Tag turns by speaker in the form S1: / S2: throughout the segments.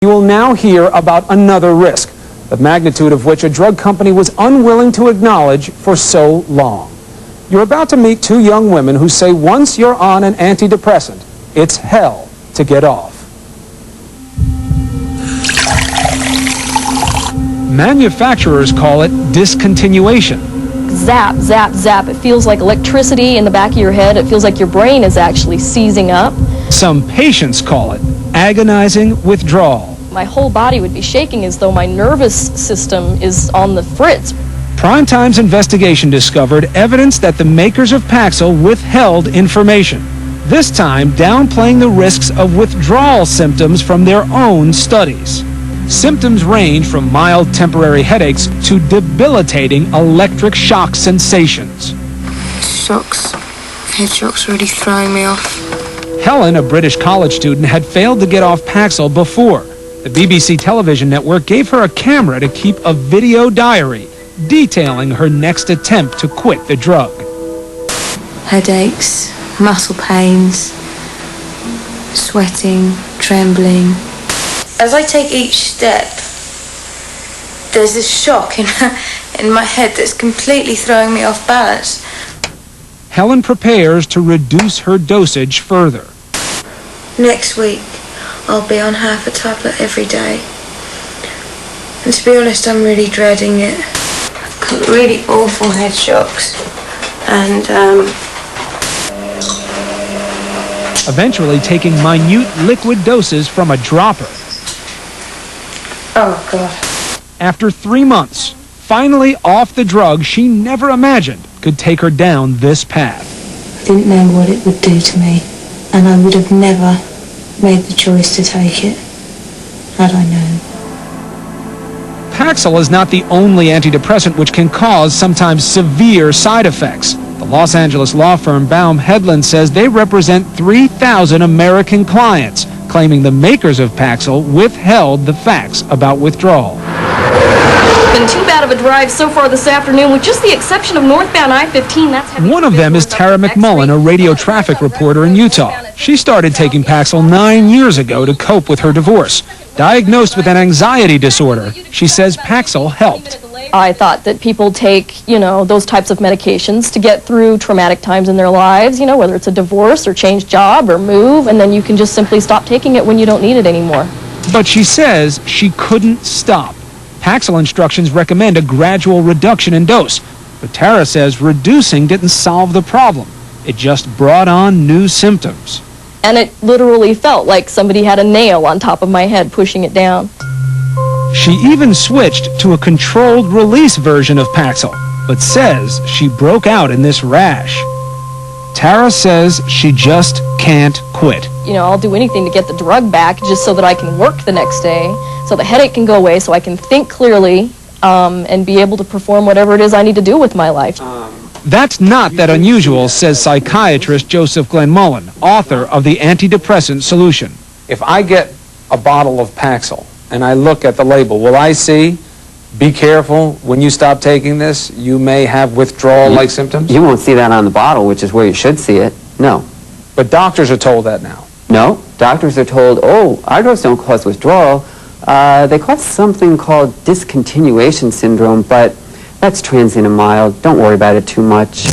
S1: You will now hear about another risk, the magnitude of which a drug company was unwilling to acknowledge for so long. You're about to meet two young women who say once you're on an antidepressant, it's hell to get off. Manufacturers call it discontinuation.
S2: Zap, zap, zap. It feels like electricity in the back of your head. It feels like your brain is actually seizing up.
S1: Some patients call it agonizing withdrawal.
S2: My whole body would be shaking as though my nervous system is on the fritz.
S1: Primetime's investigation discovered evidence that the makers of Paxil withheld information, this time downplaying the risks of withdrawal symptoms from their own studies. Symptoms range from mild temporary headaches to debilitating electric shock sensations.
S3: Shocks. Head shocks really throwing me off.
S1: Helen, a British college student, had failed to get off Paxil before. The BBC television network gave her a camera to keep a video diary detailing her next attempt to quit the drug.
S3: Headaches, muscle pains, sweating, trembling. As I take each step, there's this shock in my head that's completely throwing me off balance.
S1: Helen prepares to reduce her dosage further.
S3: Next week, I'll be on half a tablet every day. And to be honest, I'm really dreading it. I've got really awful head shocks. And,
S1: eventually taking minute liquid doses from a dropper.
S3: oh God.
S1: After 3 months, finally off the drug she never imagined could take her down this path.
S3: I didn't know what it would do to me, and I would have never made the choice to take it, had I known.
S1: Paxil is not the only antidepressant which can cause sometimes severe side effects. The Los Angeles law firm Baum Hedlund says they represent 3,000 American clients, claiming the makers of Paxil withheld the facts about withdrawal.
S2: It's been too bad of a drive so far this afternoon, with just the exception of northbound I-15. That's heavy.
S1: One of them is Tara McMullen, a radio traffic reporter in Utah. She started taking Paxil 9 years ago to cope with her divorce. Diagnosed with an anxiety disorder, she says Paxil helped.
S2: I thought that people take, those types of medications to get through traumatic times in their lives, whether it's a divorce or change job or move, and then you can just simply stop taking it when you don't need it anymore.
S1: But she says she couldn't stop. Paxil instructions recommend a gradual reduction in dose, but Tara says reducing didn't solve the problem. It just brought on new symptoms.
S2: And it literally felt like somebody had a nail on top of my head pushing it down.
S1: She even switched to a controlled release version of Paxil, but says she broke out in this rash. Tara says she just can't quit.
S2: I'll do anything to get the drug back just so that I can work the next day, so the headache can go away, so I can think clearly and be able to perform whatever it is I need to do with my life.
S1: That's not that unusual, says psychiatrist Joseph Glenn Mullen, author of The Antidepressant Solution. If I get a bottle of Paxil and I look at the label, will I see, be careful, when you stop taking this, you may have withdrawal-like symptoms?
S4: You won't see that on the bottle, which is where you should see it. No.
S1: But doctors are told that now.
S4: No. Doctors are told, our drugs don't cause withdrawal. They cause something called discontinuation syndrome, but that's transient and mild. Don't worry about it too much.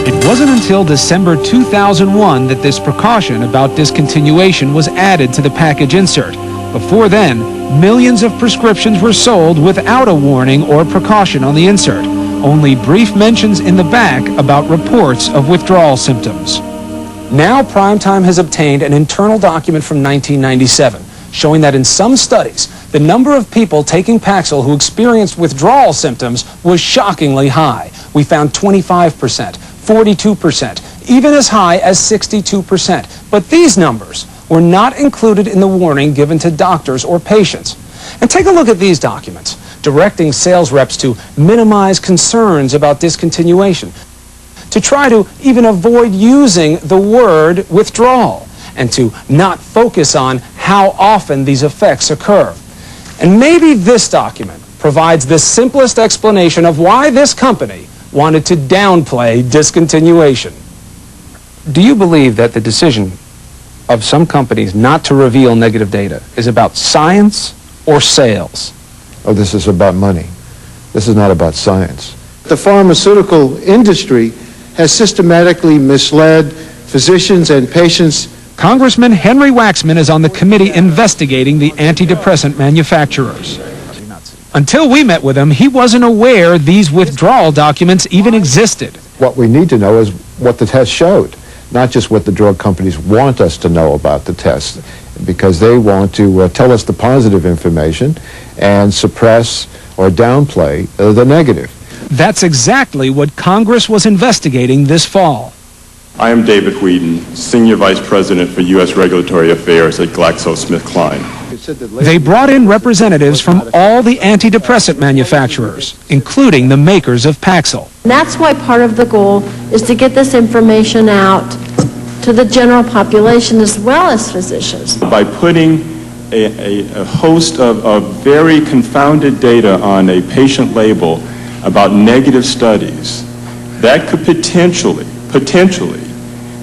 S1: It wasn't until December 2001 that this precaution about discontinuation was added to the package insert. Before then, millions of prescriptions were sold without a warning or precaution on the insert. Only brief mentions in the back about reports of withdrawal symptoms. Now Primetime has obtained an internal document from 1997 showing that in some studies, the number of people taking Paxil who experienced withdrawal symptoms was shockingly high. We found 25%, 42%, even as high as 62%. But these numbers were not included in the warning given to doctors or patients. And take a look at these documents, directing sales reps to minimize concerns about discontinuation, to try to even avoid using the word withdrawal, and to not focus on how often these effects occur. And maybe this document provides the simplest explanation of why this company wanted to downplay discontinuation. Do you believe that the decision of some companies not to reveal negative data is about science or sales.
S5: Oh, this is about money. This is not about science. The pharmaceutical industry has systematically misled physicians and patients.
S1: Congressman Henry Waxman is on the committee investigating the antidepressant manufacturers. Until we met with him, he wasn't aware these withdrawal documents even existed.
S5: What we need to know is what the test showed, not just what the drug companies want us to know about the test, because they want to tell us the positive information and suppress or downplay the negative.
S1: That's exactly what Congress was investigating this fall.
S6: I am David Whedon, Senior Vice President for U.S. Regulatory Affairs at GlaxoSmithKline.
S1: They brought in representatives from all the antidepressant manufacturers, including the makers of Paxil.
S7: And that's why part of the goal is to get this information out to the general population as well as physicians.
S6: By putting a host of very confounded data on a patient label about negative studies, that could potentially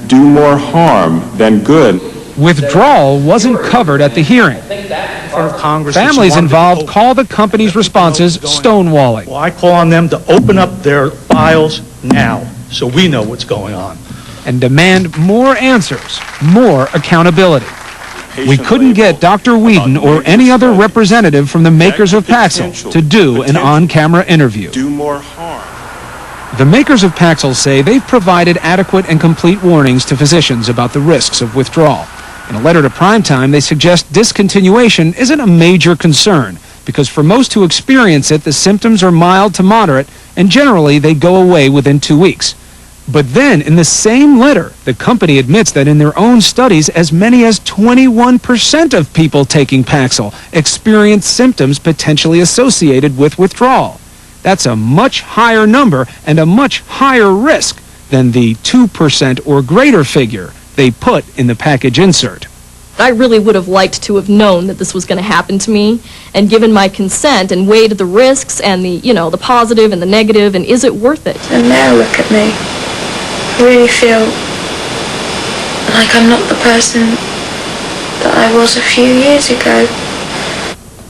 S6: do more harm than good.
S1: Withdrawal wasn't covered at the hearing. Families involved call the company's responses stonewalling.
S8: Well, I call on them to open up their files now so we know what's going on.
S1: And demand more answers, more accountability. We couldn't get Dr. Whedon or any other representative from the makers of Paxil to do an on-camera interview.
S6: Do more harm.
S1: The makers of Paxil say they've provided adequate and complete warnings to physicians about the risks of withdrawal. In a letter to Primetime, they suggest discontinuation isn't a major concern because for most who experience it, the symptoms are mild to moderate and generally they go away within 2 weeks. But then, in the same letter, the company admits that in their own studies, as many as 21% of people taking Paxil experience symptoms potentially associated with withdrawal. That's a much higher number and a much higher risk than the 2% or greater figure they put in the package insert.
S2: I really would have liked to have known that this was going to happen to me and given my consent and weighed the risks and the positive and the negative, and is it worth it?
S3: And now look at me. I really feel like I'm not the person that I was a few years ago.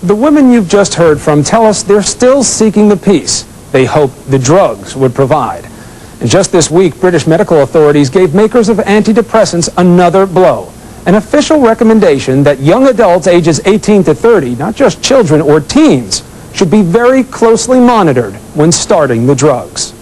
S1: The women you've just heard from tell us they're still seeking the peace they hoped the drugs would provide. And just this week, British medical authorities gave makers of antidepressants another blow. An official recommendation that young adults ages 18 to 30, not just children or teens, should be very closely monitored when starting the drugs.